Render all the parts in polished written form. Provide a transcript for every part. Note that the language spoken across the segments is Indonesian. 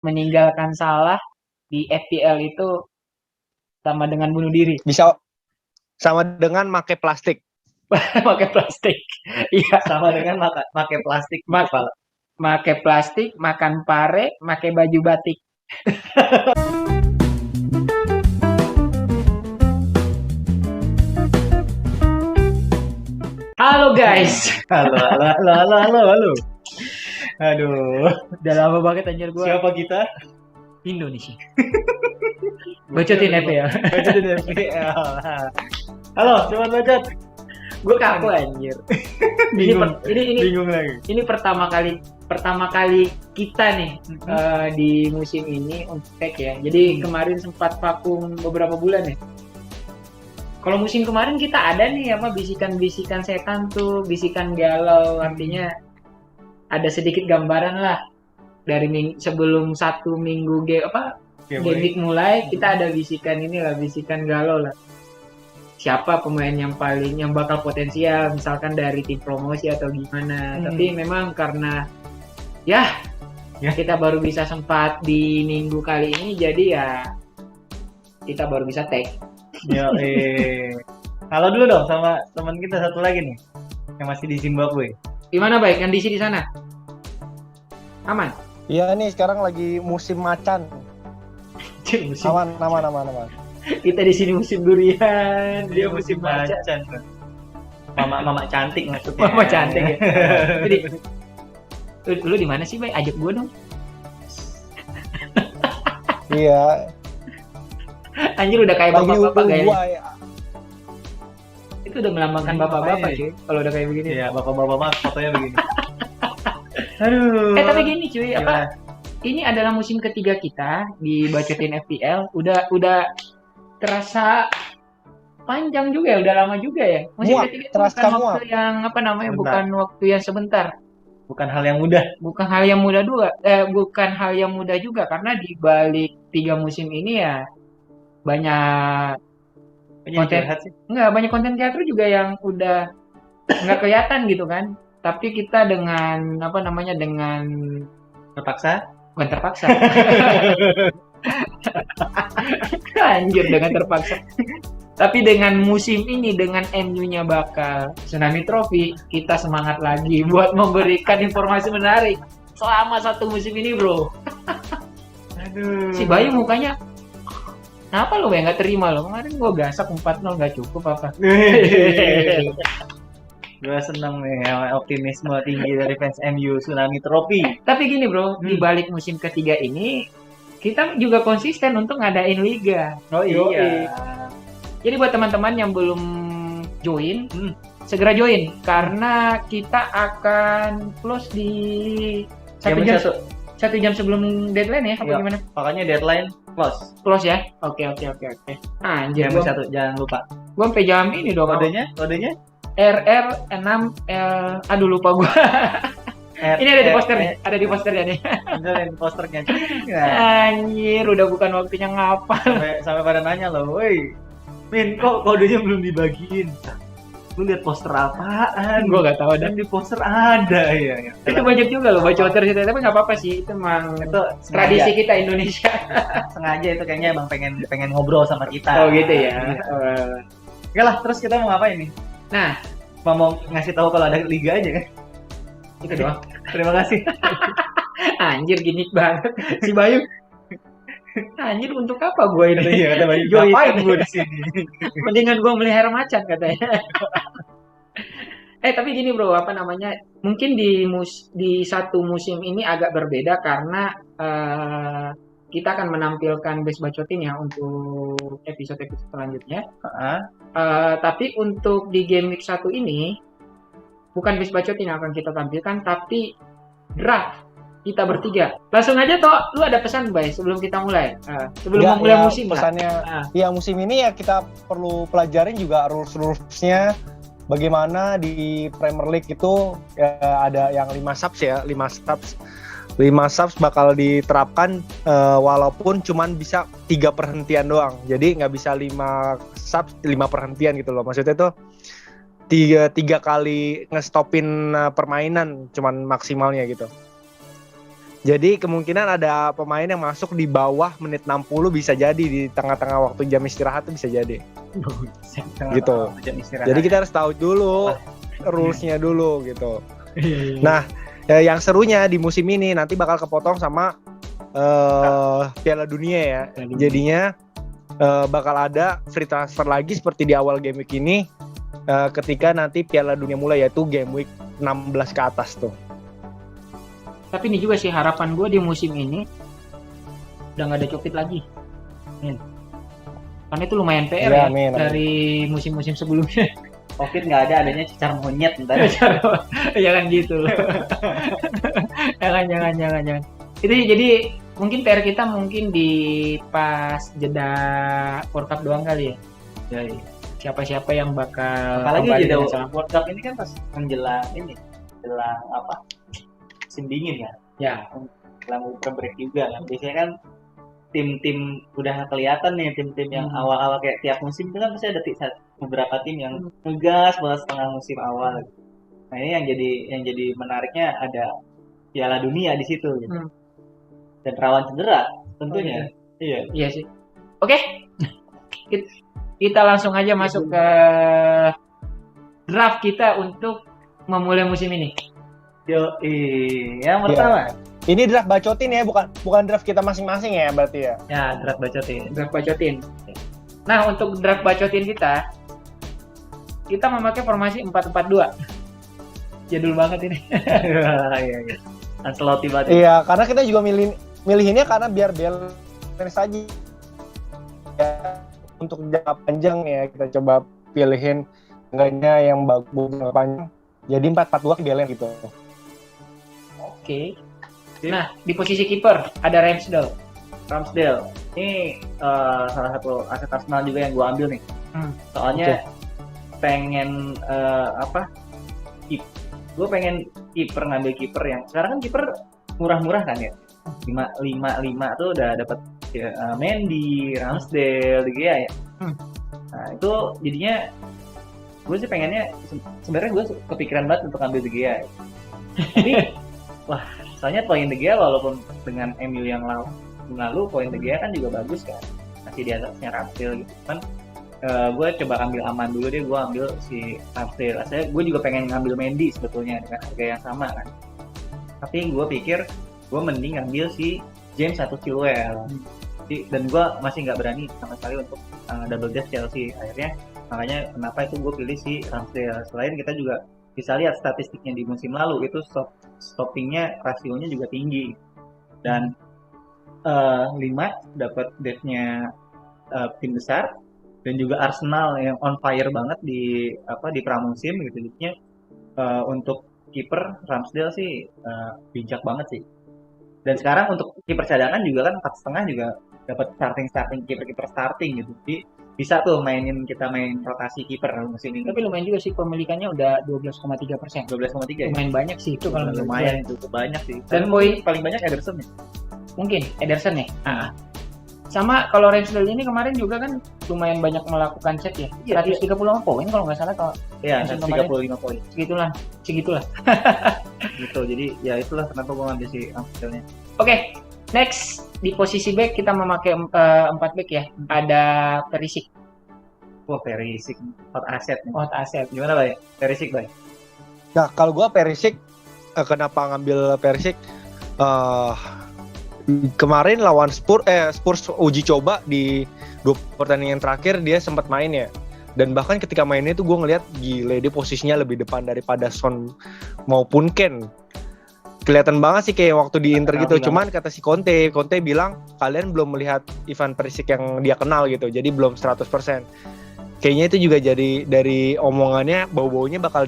meninggalkan Salah di FPL itu sama dengan bunuh diri. Bisa sama dengan make plastik. Pakai plastik. Iya. Sama dengan pakai plastik di Mak- kepala. Pakai plastik, makan pare, pakai baju batik. Halo guys. Halo. Aduh, Udah lama banget anjir gua siapa kita? Indonesia. Bacotin FPL. Bacotin FPL. Halo, teman bacot. Gue kaku anjir. Bingung. Ini Bingung lagi. ini pertama kali kita nih di musim ini untuk tag ya. Jadi kemarin sempat vakum beberapa bulan ya. Kalau musim kemarin kita ada nih apa bisikan-bisikan setan tuh, bisikan galau, artinya ada sedikit gambaran lah dari sebelum satu minggu game week mulai kita ada bisikan bisikan galau lah. Siapa pemain yang bakal potensial, misalkan dari tim promosi atau gimana. Tapi memang karena ya kita baru bisa sempat di minggu kali ini, jadi ya kita baru bisa tag. Halo dulu dong sama teman kita satu lagi nih yang masih di Zimbabwe. Gimana baik kondisi di sana? Aman? Iya nih sekarang lagi musim macan. Aman. Kita di sini musim durian, dia musim macan. Mama cantik maksudnya. Mama cantik ya. Jadi, lu di mana sih, Bay? Ajak gua dong. Iya. Anjir udah kayak bapak-bapak kayaknya. Ya. Itu udah melambangkan bapak-bapak cuy. Kalau udah kayak begini. Iya, bapak-bapak mah fotonya begini. Aduh. Tapi gini cuy, apa? Ini adalah musim ketiga kita di Bacotin FPL. Udah terasa panjang juga ya, udah lama juga ya. Musim ketiga itu bukan waktu yang bukan waktu yang sebentar. Bukan hal yang mudah. Bukan hal yang mudah juga karena di balik 3 musim ini ya banyak konten kreator juga yang udah nggak kelihatan gitu kan. Tapi kita dengan dengan terpaksa. Anjir dengan terpaksa. Tapi dengan musim ini, dengan MU-nya bakal Tsunami Trophy, kita semangat lagi buat memberikan informasi menarik selama satu musim ini, bro. Aduh. Si Bayu mukanya, kenapa lo nggak terima lo? Kemarin gue gasak 4-0 nggak cukup apa? Gue seneng nih optimisme tinggi dari fans MU Tsunami Trophy. Tapi gini bro, di balik musim ketiga ini kita juga konsisten untuk ngadain liga. Oh iya. Jadi buat teman-teman yang belum join, segera join karena kita akan close di 1 jam sebelum deadline ya, apa gimana? Makanya deadline close ya. Oke. Anjir, jam 1 jangan lupa. Gua sampai jam ini dong. Kodenya RR6L. Aduh lupa gua. Ini ada di posternya nih. Ada di posternya. Anjir, udah bukan waktunya ngapal. Sampai pada nanya loh, woi. Min, kok kodenya belum dibagiin? Lu lihat poster apaan? Gua nggak tahu dan di poster ada ya. Itu banyak juga loh baca poster cerita, tapi nggak apa-apa sih, itu memang itu tradisi kita Indonesia. Sengaja itu kayaknya emang pengen ngobrol sama kita. Oh gitu ya. Oke lah, terus kita mau ngapain nih? Nah, mau ngasih tahu kalau ada liga aja kan? Itu doang. Terima kasih. Anjir gimmick banget si Bayu. Anjir untuk apa gue ini? Iya kata Bayu. Ngapain gue di sini? Mendingan gue melihara macan katanya. Tapi gini bro, mungkin di satu musim ini agak berbeda karena kita akan menampilkan base bacotin ya untuk episode selanjutnya. Tapi untuk di game week 1 ini bukan base bacotin yang akan kita tampilkan, tapi draft kita bertiga. Langsung aja toh, lu ada pesan Bay sebelum kita mulai? Sebelum mulai musim pesannya, ya musim ini ya kita perlu pelajarin juga rules-rulesnya. Bagaimana di Premier League itu ya, ada yang 5 subs ya, 5 subs bakal diterapkan walaupun cuman bisa 3 perhentian doang. Jadi nggak bisa 5 subs 5 perhentian gitu loh. Maksudnya tuh 3 kali ngestopin permainan cuman maksimalnya gitu. Jadi kemungkinan ada pemain yang masuk di bawah menit 60 bisa jadi di tengah-tengah waktu jam istirahat tuh bisa jadi. Gitu. Jadi kita harus tahu dulu rules-nya dulu gitu. Nah, yang serunya di musim ini nanti bakal kepotong sama Piala Dunia ya. Jadinya bakal ada free transfer lagi seperti di awal game week ini ketika nanti Piala Dunia mulai, yaitu game week 16 ke atas tuh. Tapi ini juga sih harapan gue di musim ini udah nggak ada Cokit lagi. Karena itu lumayan PR ya dari musim-musim sebelumnya. Covid nggak ada, adanya cicar monyet ntar. Jangan gitu. jangan. Itu jadi mungkin PR kita mungkin di pas jeda World Cup doang kali ya. Ya, iya. Siapa-siapa yang bakal apalagi jeda World Cup ini kan pas menjelang apa? Musim dingin kan? Ya. Menjelang break juga kan. Biasanya kan tim-tim udah kelihatan nih, tim-tim yang awal-awal kayak tiap musim itu kan pasti ada beberapa tim yang ngegas banget setengah musim awal. Nah ini yang jadi menariknya ada Piala Dunia di situ gitu. Dan rawan cedera tentunya. Iya sih. Oke. Kita langsung aja masuk ke draft kita untuk memulai musim ini. Yang pertama. Ini draft bacotin ya, bukan draft kita masing-masing ya berarti ya. Ya, draft bacotin. Nah, untuk draft bacotin kita memakai formasi 4-4-2. Jadul banget ini. Iya. Ancelotti banget. Iya, karena kita juga milihinnya karena biar balance aja. Ya, untuk jangka panjang ya kita coba pilihin enggaknya yang bagus jangka panjang. Jadi 4-4-2 balance gitu. Oke. Nah, di posisi kiper ada Ramsdale. Ini salah satu aset Arsenal juga yang gue ambil nih. Soalnya pengen gue pengen ngambil kiper yang sekarang kan kiper murah-murah kan ya. 5 tuh udah dapat Mendy, Ramsdale, De Gea ya. Nah, itu jadinya gue sih pengennya sebenarnya gue kepikiran banget untuk ambil De Gea. Tapi soalnya poin De Gea walaupun dengan MU yang lalu poin De Gea kan juga bagus kan, masih di atasnya Ramsdale gitu kan. Gue coba ambil aman dulu deh, gue ambil si Ramsdale. Asalnya gue juga pengen ngambil Mendy sebetulnya dengan harga yang sama kan, tapi gue pikir gue mending ngambil si James atau Chilwell. Dan gue masih nggak berani sama sekali untuk double dash Chelsea. Akhirnya makanya kenapa itu gue pilih si Ramsdale. Selain kita juga bisa lihat statistiknya di musim lalu itu stoppingnya rasionya juga tinggi, dan 5 dapat depth-nya tim besar, dan juga Arsenal yang on fire banget di pramusim gitu. Jadinya untuk kiper Ramsdale sih bijak banget sih. Dan sekarang untuk kiper cadangan juga kan 4,5 juga dapat starting kiper starting gitu. Jadi bisa tuh kita main rotasi kiper musim ini. Tapi lumayan juga sih, pemilikannya udah 12,3%. 12,3 lumayan banyak sih itu kalau lumayan itu banyak sih. Dan paling banyak Ederson ya. Mungkin Ederson ya. Sama kalau Ramsdale ini kemarin juga kan lumayan banyak melakukan set ya. 135 poin kalau nggak salah kalau. Iya, 135 poin. Segitulah. Gitu. Jadi ya itulah kenapa gue ngambil si Ramsdale-nya. Oke. Next, di posisi back kita memakai 4 back ya. Ada Perisic. Perisic hot asset. Gimana, Bay? Perisic, Bay. Nah, kalau gue Perisic, kenapa ngambil Perisic? Kemarin lawan Spurs uji coba di 2 pertandingan terakhir dia sempat main ya. Dan bahkan ketika mainnya itu gue ngeliat gile dia posisinya lebih depan daripada Son maupun Ken. Kelihatan banget sih kayak waktu di Inter gitu. Cuman kata si Conte bilang kalian belum melihat Ivan Perisic yang dia kenal gitu. Jadi belum 100%. Kayaknya itu juga jadi dari omongannya bau-baunya bakal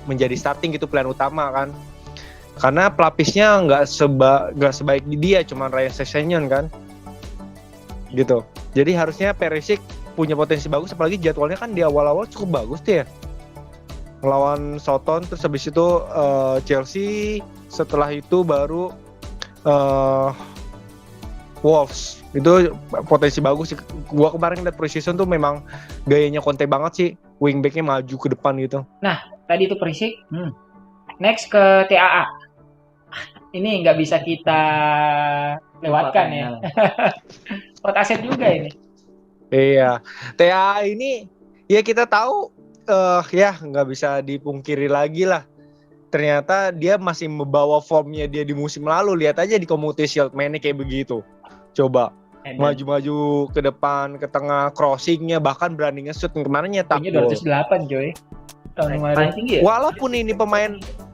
menjadi starting gitu, plan utama kan. Karena pelapisnya nggak sebaik dia, cuman Ryan Sessegnon kan. Gitu. Jadi harusnya Perisic punya potensi bagus, apalagi jadwalnya kan di awal-awal cukup bagus tuh ya. Melawan Southampton, terus habis itu Chelsea, setelah itu baru Wolves. Itu potensi bagus sih. Gua kemarin lihat pre-season tuh memang gayanya Conte banget sih, wingbacknya maju ke depan gitu. Nah, tadi itu Perisic. Next ke TAA. ini nggak bisa kita lewatkan ya. Hot asset juga ini. Iya, TA ini ya kita tahu ya nggak bisa dipungkiri lagi lah. Ternyata dia masih membawa formnya dia di musim lalu. Lihat aja di Community Shield mainnya kayak begitu. Coba maju-maju ke depan, ke tengah, crossingnya bahkan berani nge-shoot. Kemarin nyetak Ini gol. 208 coy. Tahun kemarin. Paling tinggi ya?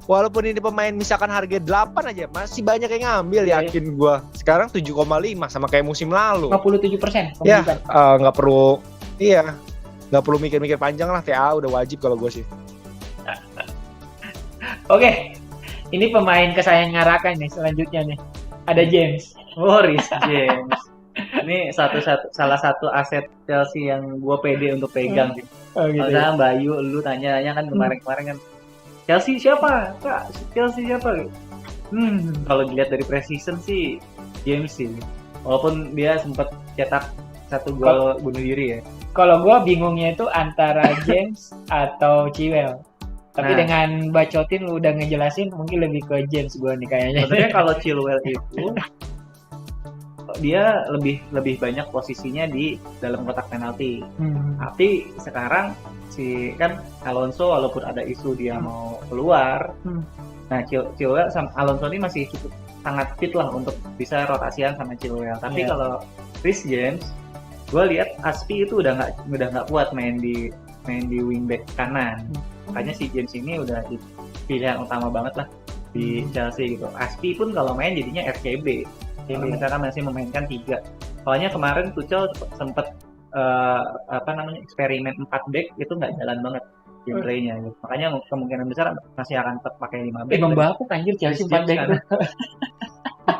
Walaupun ini pemain misalkan harga 8 aja masih banyak yang ngambil, Iya. yakin gua. Sekarang 7,5 sama kayak musim lalu. 57%. Ya, pemilikan. nggak perlu nggak perlu mikir-mikir panjang lah, TA udah wajib kalau gue sih. Oke. Ini pemain kesayangan Raka nih selanjutnya nih. Ada James. Oh, Rhys James. Ini salah satu aset Chelsea yang gue pede untuk pegang sih. Oh gitu. Misalnya Bayu, lu tanya kan kemarin kan Chelsea siapa? Kak, Chelsea siapa? Kalau dilihat dari precision sih James sih. Walaupun dia sempat cetak 1 gol bunuh diri ya. Kalau gue bingungnya itu antara James atau Chilwell. Tapi Nah. dengan bacotin lu udah ngejelasin, mungkin lebih ke James gue nih kayaknya. Sebenarnya kalau Chilwell itu dia lebih banyak posisinya di dalam kotak penalti. Tapi sekarang si kan Alonso walaupun ada isu dia mau keluar, nah Chilwell sama Alonso ini masih cukup sangat fit lah untuk bisa rotasian sama Chilwell. Tapi Iya. kalau Rhys James, gue lihat Aspi itu udah nggak kuat main di wingback kanan. Makanya si James ini udah pilihan utama banget lah di Chelsea gitu. Aspi pun kalau main jadinya RCB. Kalau misalkan masih memainkan 3. Soalnya kemarin Tuchel sempat eksperimen 4 back itu nggak jalan banget gameplaynya gitu. Makanya kemungkinan besar masih akan tetap pakai 5 back. Membapuk anjir Chelsea 4 back tuh.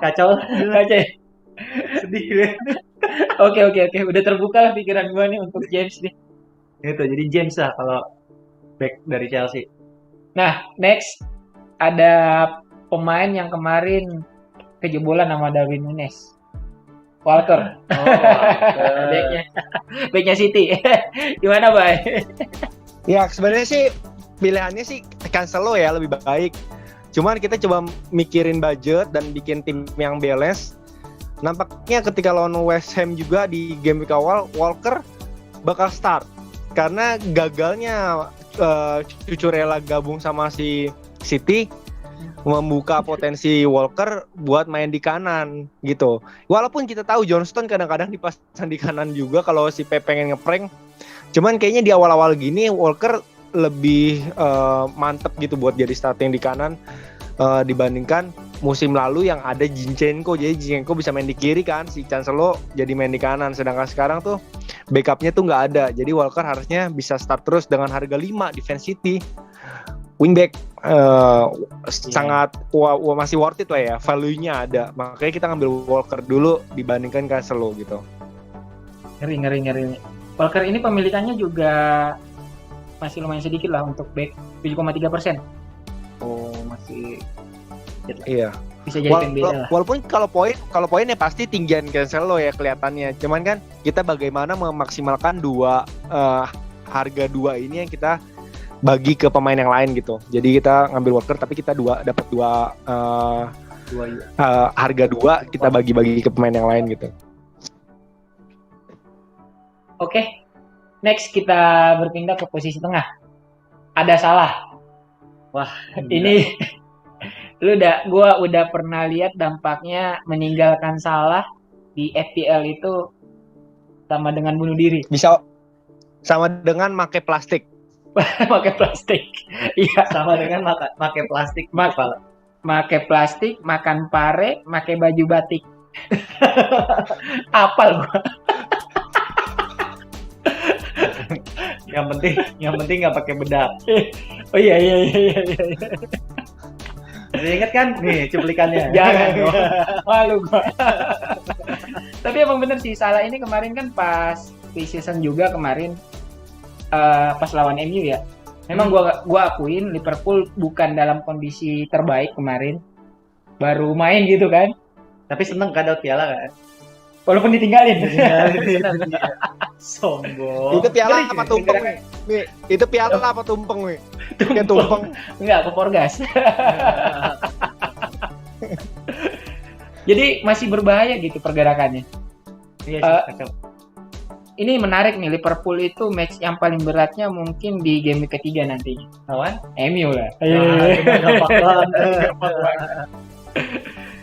Kacau. Kacau. Sedih deh. Oke. Udah terbuka lah pikiran gua nih untuk James nih. Itu jadi James lah kalau back dari Chelsea. Nah, next ada pemain yang kemarin kejebolan sama Darwin Núñez. Walker. Backnya City. Gimana, Bay? Ya sebenarnya sih pilihannya sih Cancelo ya lebih baik. Cuman kita coba mikirin budget dan bikin tim yang balance. Nampaknya ketika lawan West Ham juga di game week awal, Walker bakal start. Karena gagalnya Cucurella gabung sama si City membuka potensi Walker buat main di kanan gitu. Walaupun kita tahu Johnston kadang-kadang dipasang di kanan juga kalau si Pep pengen ngeprank. Cuman kayaknya di awal-awal gini Walker lebih mantep gitu buat jadi starting di kanan dibandingkan musim lalu yang ada Zinchenko. Jadi Zinchenko bisa main di kiri kan, si Cancelo jadi main di kanan. Sedangkan sekarang tuh backupnya tuh nggak ada. Jadi Walker harusnya bisa start terus dengan harga 5 defense City. Wingback sangat masih worth it lah ya, value-nya ada. Makanya kita ngambil Walker dulu dibandingkan Cancelo gitu. Ngeri. Walker ini pemilikannya juga masih lumayan sedikit lah untuk back, 7,3%. Oh, masih Iya. Bisa jadi pembeda lah. Walaupun kalau poin ya pasti tinggian Cancelo ya kelihatannya. Cuman kan kita bagaimana memaksimalkan harga 2 ini yang kita bagi ke pemain yang lain gitu. Jadi kita ngambil Walker tapi kita dapat dua harga 2 kita bagi-bagi ke pemain yang lain gitu. Oke. Next kita berpindah ke posisi tengah. Ada Salah. Wah, Ini gua udah pernah lihat dampaknya meninggalkan Salah di FPL itu sama dengan bunuh diri. Bisa sama dengan pakai plastik. Pakai plastik. Iya. sama dengan pakai plastik di kepala. Pakai plastik, makan pare, pakai baju batik. Apal gua. yang penting nggak pakai bedak. Oh iya. Masih inget kan nih cuplikannya? Jangan dong. Malu gua. Tapi emang bener sih, Salah ini kemarin kan pas pre-season juga kemarin pas lawan MU ya. Memang gua akuin Liverpool bukan dalam kondisi terbaik kemarin. Baru main gitu kan. Tapi seneng kan dapat piala kan? Walaupun ditinggalin. Sombong. Itu piala apa tumpeng nih? Itu piala apa tumpeng nih? Kayak tumpeng. Enggak, ke Porgas. Jadi masih berbahaya gitu pergerakannya. Iya Eh, sih, kacau. Ini menarik nih, Liverpool itu match yang paling beratnya mungkin di game week ketiga nantinya. Lawan? MU lah. Gampang banget.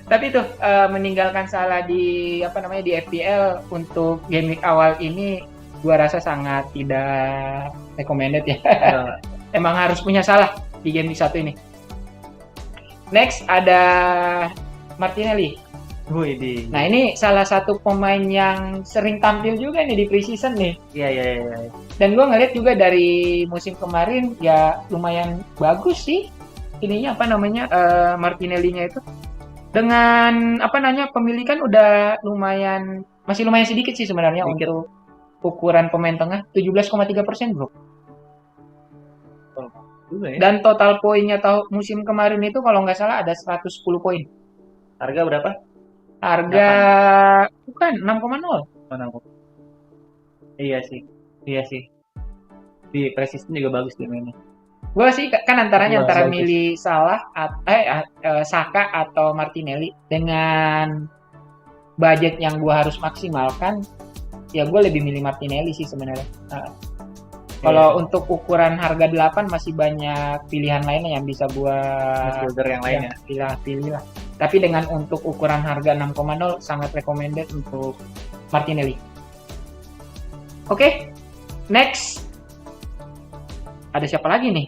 Tapi tuh meninggalkan Salah di di FPL untuk game week awal ini gua rasa sangat tidak recommended ya. Emang harus punya Salah di game week 1 ini. Next ada Martinelli. Wih, di. Nah, ini salah satu pemain yang sering tampil juga nih di preseason nih. Iya. Dan gue ngeliat juga dari musim kemarin ya lumayan bagus sih ininya Martinelli-nya itu. Dengan pemilikan udah masih lumayan sedikit sih sebenarnya Sedikit. untuk ukuran pemain tengah 17,3% bro. Juga ya. Dan total poinnya musim kemarin itu kalau nggak salah ada 110 poin. Harga berapa? Harga bukan 6,0. Mana? Iya sih. Di Precision juga bagus dia mainnya. Gue sih kan antara Bagus. milih Saka atau Martinelli dengan budget yang gue harus maksimalkan, ya gue lebih milih Martinelli sih sebenarnya. Kalau untuk ukuran harga 8 masih banyak pilihan lainnya yang bisa gue Midfielder yang lainnya. pilih lah. Tapi dengan untuk ukuran harga 6,0 sangat recommended untuk Martinelli. Oke, next. Ada siapa lagi nih?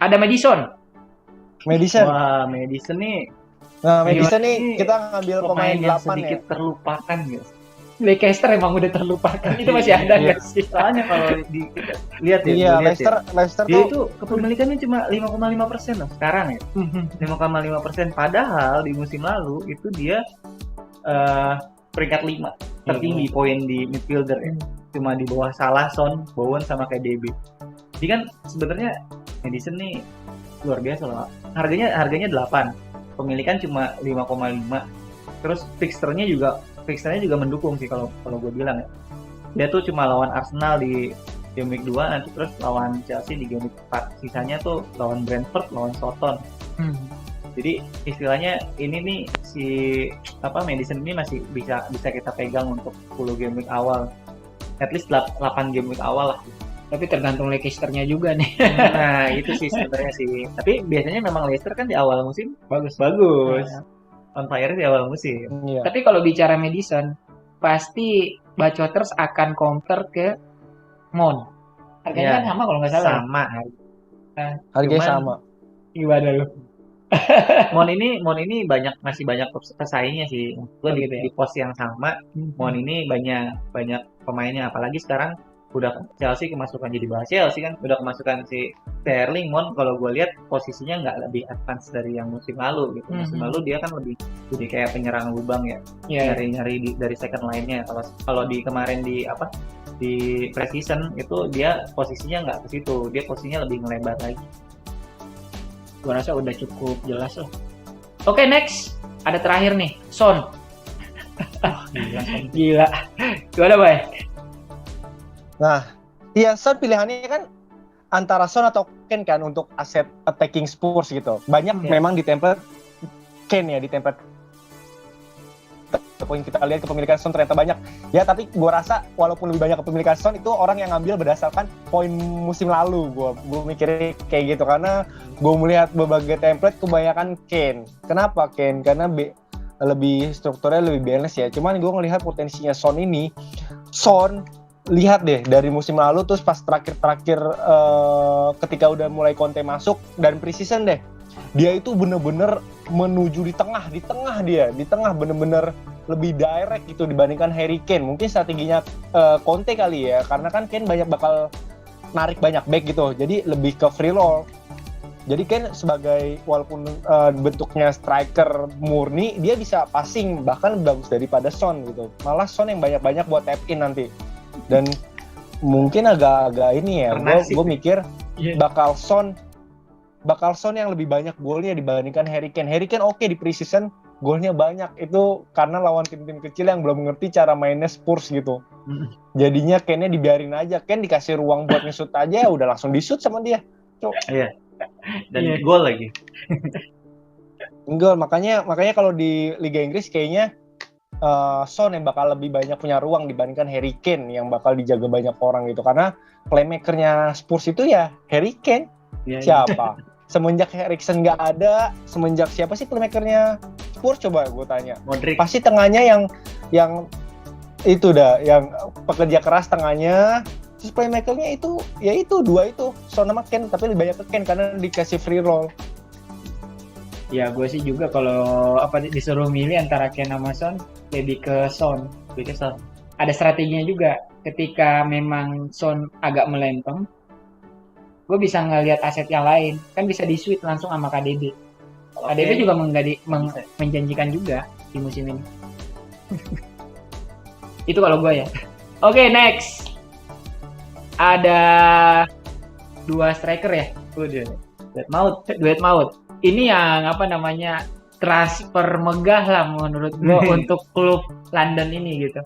Ada Madison. Wah, Madison nih Nah, Madison nih ini kita ngambil pemain yang 8 sedikit ya. terlupakan guys. Leicester emang udah terlupakan. Itu masih ada nggak sih? Soalnya kalau lihat ya, Iya, gua lihat ya. Leicester Dia tuh itu kepemilikannya cuma 5,5% loh sekarang ya. 5,5%. Padahal di musim lalu itu dia peringkat 5 tertinggi poin di midfielder ya. Cuma di bawah Salah, Son, Bowen sama kayak DB. Jadi kan sebenarnya Madison nih luar biasa loh. Harganya 8. Pemilikan cuma 5,5. Terus fixturnya juga mendukung sih kalau gue bilang ya. Dia tuh cuma lawan Arsenal di game week 2, nanti terus lawan Chelsea di game week 4. Sisanya tuh lawan Brentford, lawan Southampton. Jadi istilahnya ini nih si Madison ini masih bisa kita pegang untuk 10 game week awal. At least 8 game week awal lah. Tapi tergantung Leicester-nya juga nih. Nah, itu sih sebenarnya sih. Tapi biasanya memang Leicester kan di awal musim bagus. On fire di awal musim. iya. Tapi kalau bicara Madison, pasti Bacoters akan counter ke Mon. Harganya Iya, kan sama kalau nggak salah. Sama. Harganya Cuman- sama. Gimana lu? Mon ini masih banyak pesaingnya sih. Gue gitu ya? di pos yang sama. Mon ini banyak pemainnya, apalagi sekarang udah Chelsea kemasukan, jadi bahas Chelsea kan udah kemasukan si Sterling. Mon kalau gue lihat posisinya nggak lebih advance dari yang musim lalu gitu. Musim lalu dia kan lebih jadi kayak penyerang lubang ya, Iya. nyari dari second line-nya. Kalau di kemarin di preseason itu dia posisinya nggak ke situ, dia posisinya lebih ngelebar lagi. Gua rasa udah cukup jelas lah. Oke, next. Ada terakhir nih, Son. Gila. Gimana, Bay? Nah, iya Son pilihannya kan antara Son atau Kane kan untuk aset attacking Spurs gitu. Banyak Iya. memang di template Kane ya, di template poin kita lihat kepemilikan Son ternyata banyak. Ya, tapi gue rasa walaupun lebih banyak kepemilikan Son itu orang yang ngambil berdasarkan poin musim lalu. Gue mikirnya kayak gitu karena gue melihat berbagai template kebanyakan Kane. Kenapa Kane? Karena lebih strukturnya lebih balance ya. Cuman gue ngelihat potensinya Son ini. Son lihat deh dari musim lalu terus pas terakhir ketika udah mulai Conte masuk dan preseason deh. Dia itu bener-bener menuju di tengah bener-bener lebih direct gitu dibandingkan Harry Kane. Mungkin strateginya Conte kali ya, karena kan Kane bakal narik banyak back gitu, jadi lebih ke free roll. Jadi Kane sebagai walaupun bentuknya striker murni, dia bisa passing bahkan bagus daripada Son gitu. Malah Son yang banyak-banyak buat tap in nanti. Dan mungkin agak-agak ini ya, gue mikir bakal Son yang lebih banyak golnya dibandingkan Harry Kane. Harry Kane oke di preseason golnya banyak, itu karena lawan tim-tim kecil yang belum mengerti cara mainnya Spurs gitu. Jadinya Kane-nya dibiarin aja, Kane dikasih ruang buat nge-shoot aja udah langsung di-shoot sama dia. Iya. Dan gol lagi. Enggak, makanya kalau di Liga Inggris kayaknya Son yang bakal lebih banyak punya ruang dibandingkan Harry Kane yang bakal dijaga banyak orang gitu, karena playmakernya Spurs itu ya Harry Kane. Iya, iya. Siapa? Semenjak Eriksen nggak ada, semenjak siapa sih playmakernya Spurs, coba gue tanya. Modric. Pasti tengahnya yang itu dah, yang pekerja keras tengahnya. Terus playmakernya itu ya itu dua itu, Son sama Kane, tapi lebih banyak ke Kane karena dikasih free roll. Ya gue sih juga kalau disuruh milih antara Kane sama Son, lebih ke Son. Lebih ke Son. Ada strateginya juga. Ketika memang Son agak melempem, gue bisa ngelihat aset yang lain. Kan bisa di switch langsung sama KDB. KDB juga menjanjikan juga di musim ini. Itu kalau gue ya. Oke, next. Ada 2 striker ya. Udah. Duet maut. Ini yang transfer megah lah menurut gue untuk klub London ini gitu.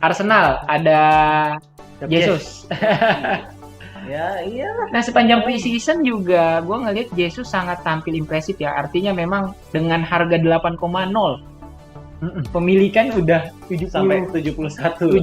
Arsenal ada Jesus. Ya iya. Nah, sepanjang pre-season juga gue ngelihat Jesus sangat tampil impresif ya. Artinya memang dengan harga 8,0 pemilikan udah 70 Sampai 71%. 71%.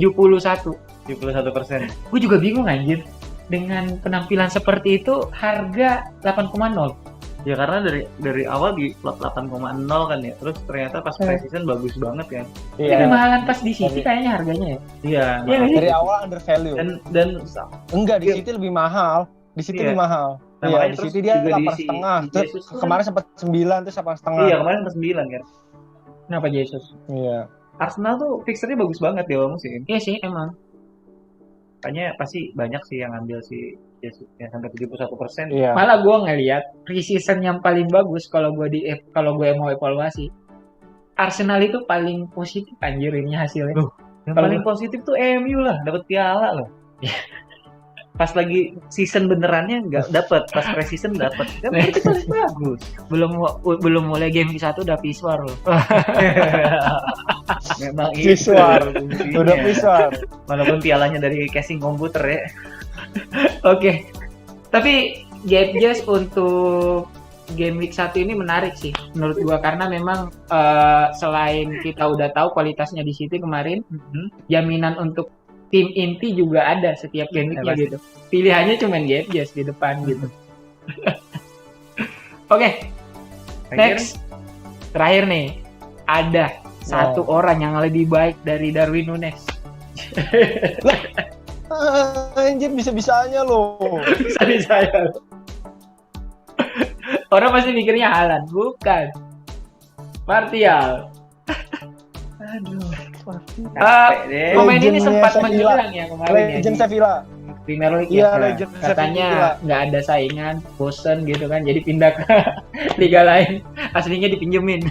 Gue juga bingung anjir. Dengan penampilan seperti itu harga 8,0. Ya karena dari awal di plot 8,0 kan ya. Terus ternyata pas pre-season bagus banget kan. Tapi mahalan pas di City kayaknya harganya ya. Iya. Iya, Dari awal under value. Dan Enggak, di City lebih mahal. Di City lebih mahal. Nah, Iya, makanya di terus City dia juga 8,5. di Jesus kan- Kemarin sempat 9 terus 8,5. Iya kemarin pas 9 kan. Kenapa Jesus? Iya. Arsenal tuh fixernya bagus banget di awal musim. Iya sih emang. Makanya pasti banyak sih yang ngambil si Jesus ya, sampai 71%. Iya. Malah gue ngelihat pre-season yang paling bagus kalau gue mau evaluasi. Arsenal itu paling positif anjir ini hasilnya. Loh, Yang Kalau- paling positif tuh MU lah, dapat piala loh. Pas lagi season benerannya nggak dapat, pas pre-season dapat. Kan itu paling bagus. Belum mulai game 1 udah piswar loh. Memang itu. Piswar. fungsinya. Udah piswar. Walaupun pialanya dari casing komputer ya. Oke. Tapi Gap Jazz untuk game week 1 ini menarik sih menurut gua karena memang selain kita udah tahu kualitasnya di City kemarin, jaminan untuk tim inti juga ada setiap game weeknya pasti. gitu. Pilihannya cuma Gap Jazz di depan gitu. Oke, next. Terakhir nih, ada satu orang yang lebih baik dari Darwin Núñez. Anjir, bisa-bisanya loh. Bisa ya. Orang pasti mikirnya Haaland, bukan. Martial. Aduh. Pemain ini Legendnya sempat Sevilla. menghilang ya kemarin Legend ya di Sevilla. Premier League Iya, ya. legend Katanya Sevilla. nggak ada saingan, bosen gitu kan, jadi pindah ke liga lain. Aslinya dipinjemin.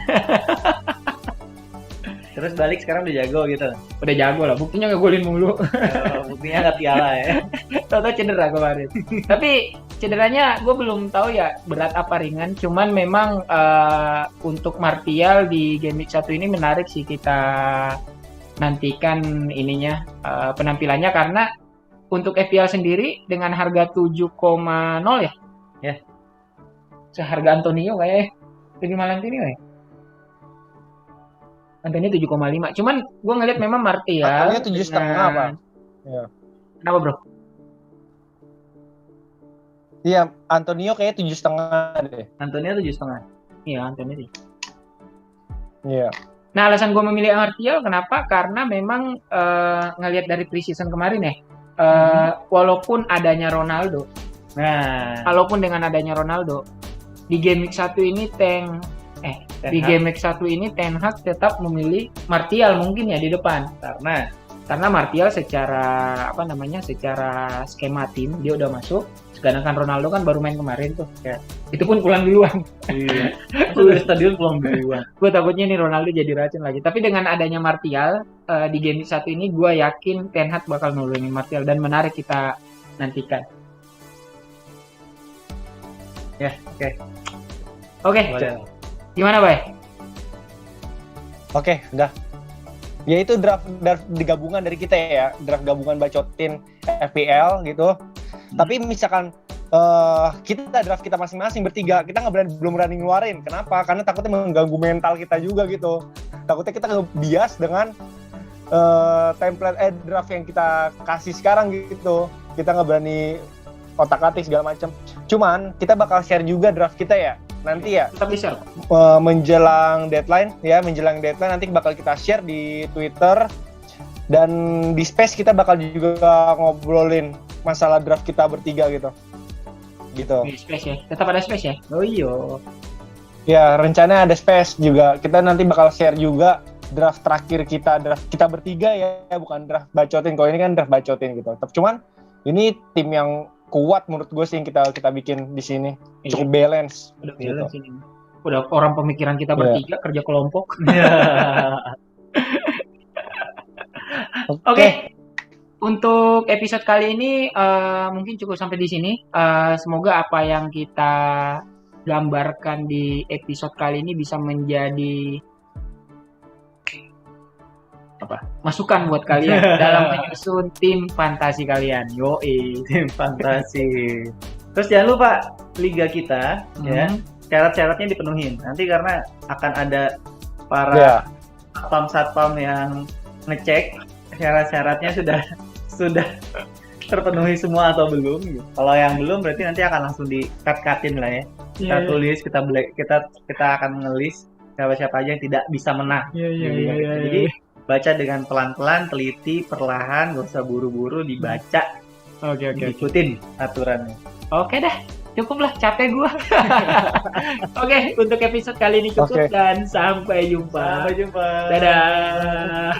Terus balik sekarang udah jago gitu. Udah jago lah, buktinya ngegolin mulu. Buktinya nggak piala ya. Tahu-tahu cedera kemarin. Tapi cederanya gue belum tahu ya berat apa ringan. Cuman memang untuk Martial di game week 1 ini menarik sih kita nantikan ininya penampilannya karena untuk FPL sendiri dengan harga 7,0 ya. Ya. Seharga Antonio kayaknya lebih mahal Antonio ya. Antonio 7,5. Cuman gue ngeliat memang Martial. Antonio 7,5 apa? Iya. Kenapa bro? Iya, Antonio kayaknya 7,5 deh. Antonio 7,5. Iya Antonio sih. Iya. Nah alasan gue memilih Martial kenapa? Karena memang ngelihat dari pre-season kemarin ya. Walaupun adanya Ronaldo. Nah, Walaupun dengan adanya Ronaldo. Di game week 1 ini di game week 1 ini Ten Hag tetap memilih Martial mungkin ya di depan. Karena Martial secara secara skema tim dia udah masuk. Sedangkan Ronaldo kan baru main kemarin tuh. Ya. Itu pun pulang duluan. iya. Itu dari stadion pulang duluan. Gue takutnya nih Ronaldo jadi racun lagi. Tapi dengan adanya Martial di game week 1 ini gue yakin Ten Hag bakal nurunin Martial dan menarik kita nantikan. Ya, oke. Oke, Boleh. gimana Bay? Oke, udah. Ya itu draft gabungan dari kita ya, draft gabungan bacotin FPL gitu. Tapi misalkan kita draft kita masing-masing bertiga, kita belum berani ngeluarin. Kenapa? Karena takutnya mengganggu mental kita juga gitu. Takutnya kita bias dengan template draft yang kita kasih sekarang gitu. Kita nggak berani otak-atik segala macam. Cuman kita bakal share juga draft kita ya nanti ya. Tetap di-share. Menjelang deadline nanti bakal kita share di Twitter dan di Space kita bakal juga ngobrolin masalah draft kita bertiga gitu. Di Space ya. Tetap ada Space ya. Oh iya. Ya, rencananya ada Space juga. Kita nanti bakal share juga draft terakhir draft kita bertiga ya, bukan draft bacotin. Kalau ini kan draft bacotin gitu. Tapi cuman ini tim yang kuat menurut gue sih yang kita bikin di sini. Cukup balance. Udah balance ini. Udah orang pemikiran kita bertiga kerja kelompok. Oke. Untuk episode kali ini mungkin cukup sampai di sini. Semoga apa yang kita gambarkan di episode kali ini bisa menjadi masukan buat kalian dalam menyusun tim fantasi kalian. Tim fantasi. Terus jangan lupa liga kita ya, syarat-syaratnya dipenuhin. Nanti karena akan ada para satpam yang ngecek syarat-syaratnya sudah terpenuhi semua atau belum. Kalau yang belum berarti nanti akan langsung di-cut-cutin lah ya. Kita tulis, kita akan ngelis siapa-siapa aja yang tidak bisa menang. Jadi baca dengan pelan-pelan, teliti, perlahan, gak usah buru-buru, dibaca. Oke. Ikutin aturannya. Oke dah, cukup lah, capek gua. Oke, untuk episode kali ini cukup dan sampai jumpa. Sampai jumpa. Dadah.